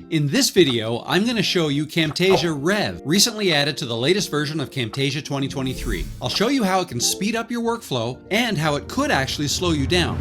In this video, I'm going to show you Camtasia Rev, recently added to the latest version of Camtasia 2023. I'll show you how it can speed up your workflow and how it could actually slow you down.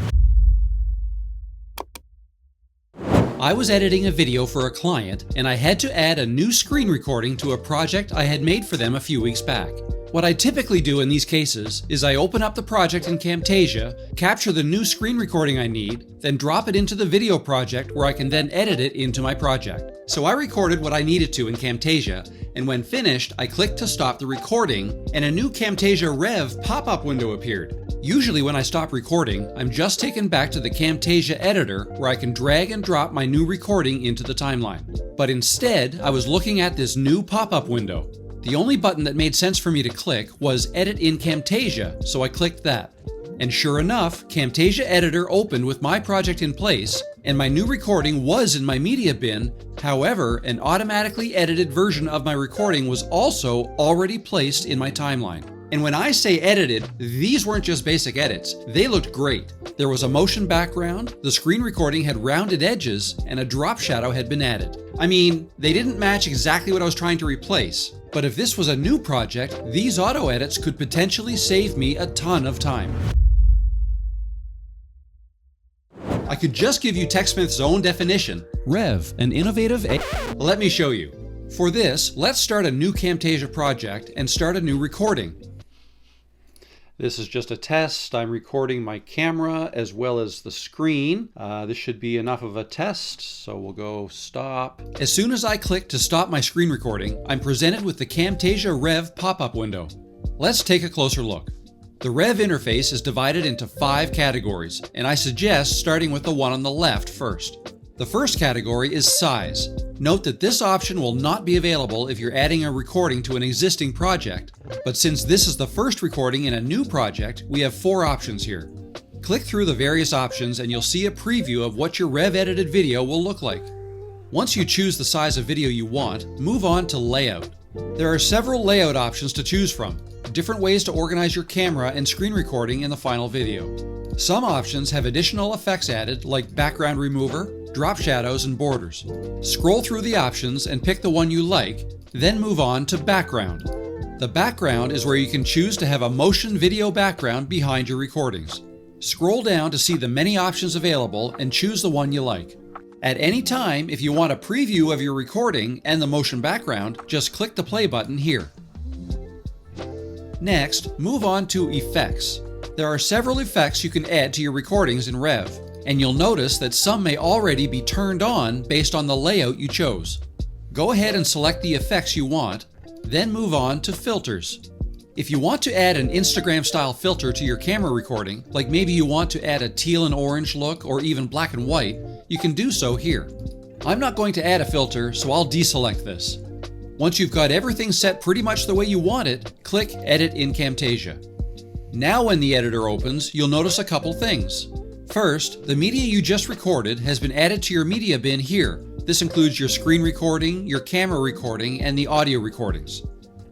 I was editing a video for a client and I had to add a new screen recording to a project I had made for them a few weeks back. What I typically do in these cases is I open up the project in Camtasia, capture the new screen recording I need, then drop it into the video project where I can then edit it into my project. So I recorded what I needed to in Camtasia, and when finished, I clicked to stop the recording, and a new Camtasia Rev pop-up window appeared. Usually when I stop recording, I'm just taken back to the Camtasia editor where I can drag and drop my new recording into the timeline. But instead, I was looking at this new pop-up window. The only button that made sense for me to click was Edit in Camtasia, so I clicked that. And sure enough, Camtasia Editor opened with my project in place, and my new recording was in my media bin. However, an automatically edited version of my recording was also already placed in my timeline. And when I say edited, these weren't just basic edits. They looked great. There was a motion background, the screen recording had rounded edges, and a drop shadow had been added. I mean, they didn't match exactly what I was trying to replace, but if this was a new project, these auto edits could potentially save me a ton of time. I could just give you TechSmith's own definition. Rev, an innovative Let me show you. For this, let's start a new Camtasia project and start a new recording. This is just a test. I'm recording my camera as well as the screen. This should be enough of a test, so we'll go stop. As soon as I click to stop my screen recording, I'm presented with the Camtasia Rev pop-up window. Let's take a closer look. The Rev interface is divided into 5 categories, and I suggest starting with the one on the left first. The first category is size. Note that this option will not be available if you're adding a recording to an existing project, but since this is the first recording in a new project, we have 4 options here. Click through the various options and you'll see a preview of what your Rev edited video will look like. Once you choose the size of video you want, move on to Layout. There are several layout options to choose from, different ways to organize your camera and screen recording in the final video. Some options have additional effects added like background remover, drop shadows, and borders. Scroll through the options and pick the one you like, then move on to Background. The background is where you can choose to have a motion video background behind your recordings. Scroll down to see the many options available and choose the one you like. At any time, if you want a preview of your recording and the motion background, just click the play button here. Next, move on to Effects. There are several effects you can add to your recordings in Rev, and you'll notice that some may already be turned on based on the layout you chose. Go ahead and select the effects you want, then move on to Filters. If you want to add an Instagram-style filter to your camera recording, like maybe you want to add a teal and orange look or even black and white, you can do so here. I'm not going to add a filter, so I'll deselect this. Once you've got everything set pretty much the way you want it, click Edit in Camtasia. Now when the editor opens, you'll notice a couple things. First, the media you just recorded has been added to your media bin here. This includes your screen recording, your camera recording, and the audio recordings.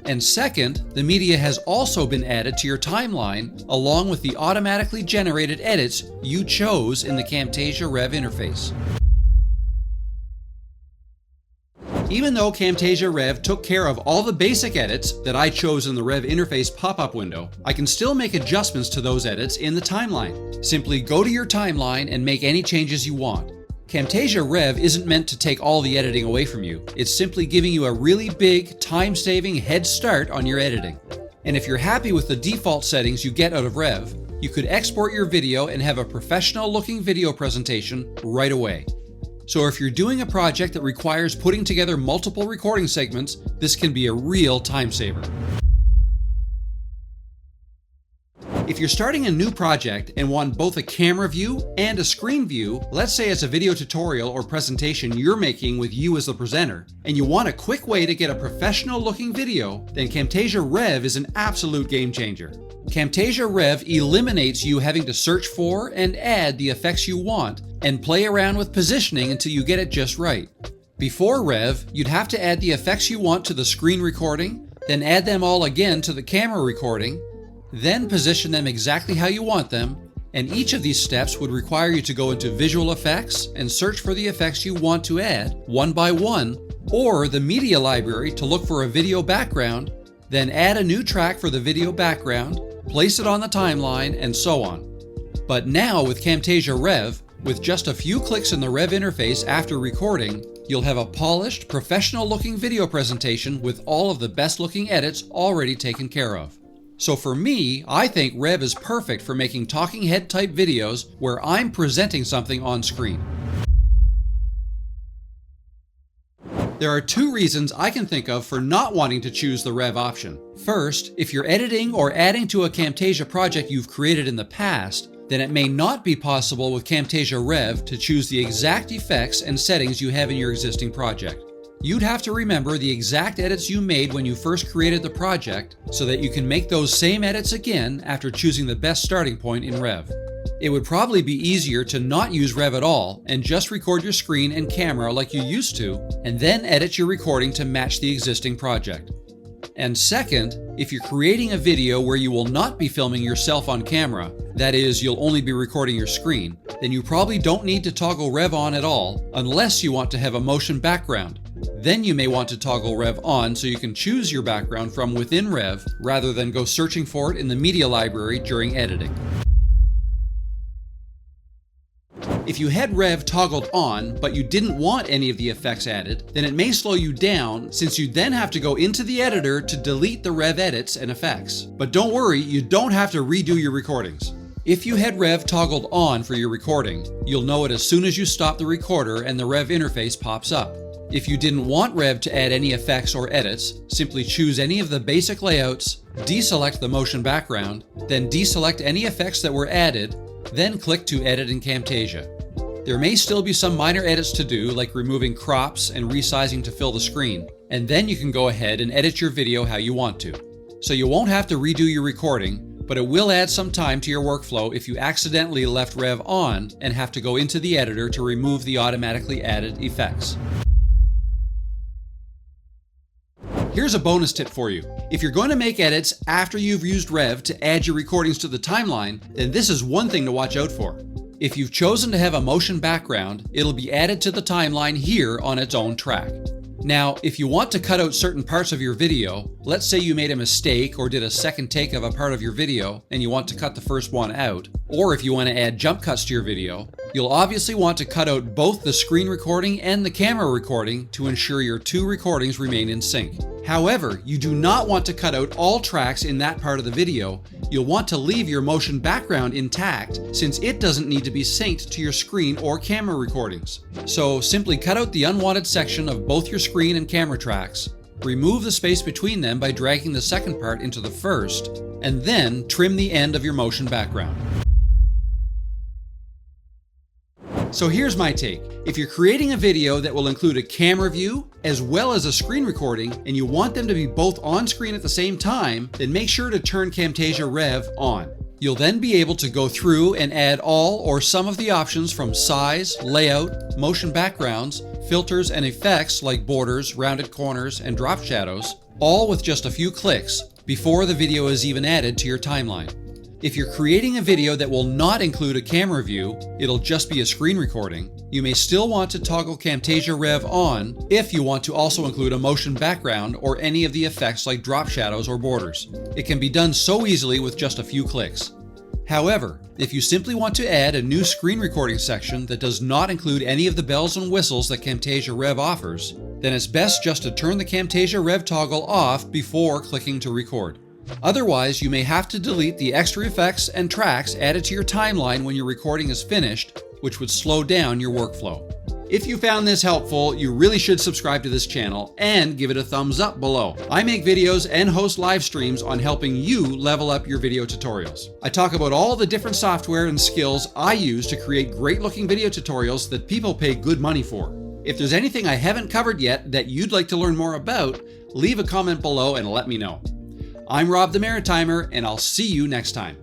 And second, the media has also been added to your timeline along with the automatically generated edits you chose in the Camtasia Rev interface. Even though Camtasia Rev took care of all the basic edits that I chose in the Rev interface pop-up window, I can still make adjustments to those edits in the timeline. Simply go to your timeline and make any changes you want. Camtasia Rev isn't meant to take all the editing away from you. It's simply giving you a really big, time-saving head start on your editing. And if you're happy with the default settings you get out of Rev, you could export your video and have a professional-looking video presentation right away. So if you're doing a project that requires putting together multiple recording segments, this can be a real time saver. If you're starting a new project and want both a camera view and a screen view, let's say it's a video tutorial or presentation you're making with you as the presenter, and you want a quick way to get a professional looking video, then Camtasia Rev is an absolute game changer. Camtasia Rev eliminates you having to search for and add the effects you want and play around with positioning until you get it just right. Before Rev, you'd have to add the effects you want to the screen recording, then add them all again to the camera recording, then position them exactly how you want them, And each of these steps would require you to go into Visual Effects and search for the effects you want to add one by one, or the Media Library to look for a video background, then add a new track for the video background, place it on the timeline, and so on. But now with Camtasia Rev, with just a few clicks in the Rev interface after recording, you'll have a polished, professional-looking video presentation with all of the best-looking edits already taken care of. So for me, I think Rev is perfect for making talking head type videos where I'm presenting something on screen. There are two reasons I can think of for not wanting to choose the Rev option. First, if you're editing or adding to a Camtasia project you've created in the past, then it may not be possible with Camtasia Rev to choose the exact effects and settings you have in your existing project. You'd have to remember the exact edits you made when you first created the project so that you can make those same edits again after choosing the best starting point in Rev. It would probably be easier to not use Rev at all and just record your screen and camera like you used to, and then edit your recording to match the existing project. And second, if you're creating a video where you will not be filming yourself on camera, that is, you'll only be recording your screen, then you probably don't need to toggle Rev on at all unless you want to have a motion background. Then you may want to toggle Rev on so you can choose your background from within Rev rather than go searching for it in the Media Library during editing. If you had Rev toggled on, but you didn't want any of the effects added, then it may slow you down since you then have to go into the editor to delete the Rev edits and effects. But don't worry, you don't have to redo your recordings. If you had Rev toggled on for your recording, you'll know it as soon as you stop the recorder and the Rev interface pops up. If you didn't want Rev to add any effects or edits, simply choose any of the basic layouts, deselect the motion background, then deselect any effects that were added, then click to edit in Camtasia. There may still be some minor edits to do, like removing crops and resizing to fill the screen, and then you can go ahead and edit your video how you want to. So you won't have to redo your recording, but it will add some time to your workflow if you accidentally left Rev on and have to go into the editor to remove the automatically added effects. Here's a bonus tip for you. If you're going to make edits after you've used Rev to add your recordings to the timeline, then this is one thing to watch out for. If you've chosen to have a motion background, it'll be added to the timeline here on its own track. Now, if you want to cut out certain parts of your video, let's say you made a mistake or did a second take of a part of your video and you want to cut the first one out, or if you want to add jump cuts to your video, you'll obviously want to cut out both the screen recording and the camera recording to ensure your two recordings remain in sync. However, you do not want to cut out all tracks in that part of the video. You'll want to leave your motion background intact since it doesn't need to be synced to your screen or camera recordings. So simply cut out the unwanted section of both your screen and camera tracks, remove the space between them by dragging the second part into the first, and then trim the end of your motion background. So here's my take. If you're creating a video that will include a camera view as well as a screen recording and you want them to be both on screen at the same time, then make sure to turn Camtasia Rev on. You'll then be able to go through and add all or some of the options from size, layout, motion backgrounds, filters and effects like borders, rounded corners, and drop shadows, all with just a few clicks before the video is even added to your timeline. If you're creating a video that will not include a camera view, it'll just be a screen recording, you may still want to toggle Camtasia Rev on if you want to also include a motion background or any of the effects like drop shadows or borders. It can be done so easily with just a few clicks. However, if you simply want to add a new screen recording section that does not include any of the bells and whistles that Camtasia Rev offers, then it's best just to turn the Camtasia Rev toggle off before clicking to record. Otherwise, you may have to delete the extra effects and tracks added to your timeline when your recording is finished, which would slow down your workflow. If you found this helpful, you really should subscribe to this channel and give it a thumbs up below. I make videos and host live streams on helping you level up your video tutorials. I talk about all the different software and skills I use to create great looking video tutorials that people pay good money for. If there's anything I haven't covered yet that you'd like to learn more about, leave a comment below and let me know. I'm Rob the Maritimer, and I'll see you next time.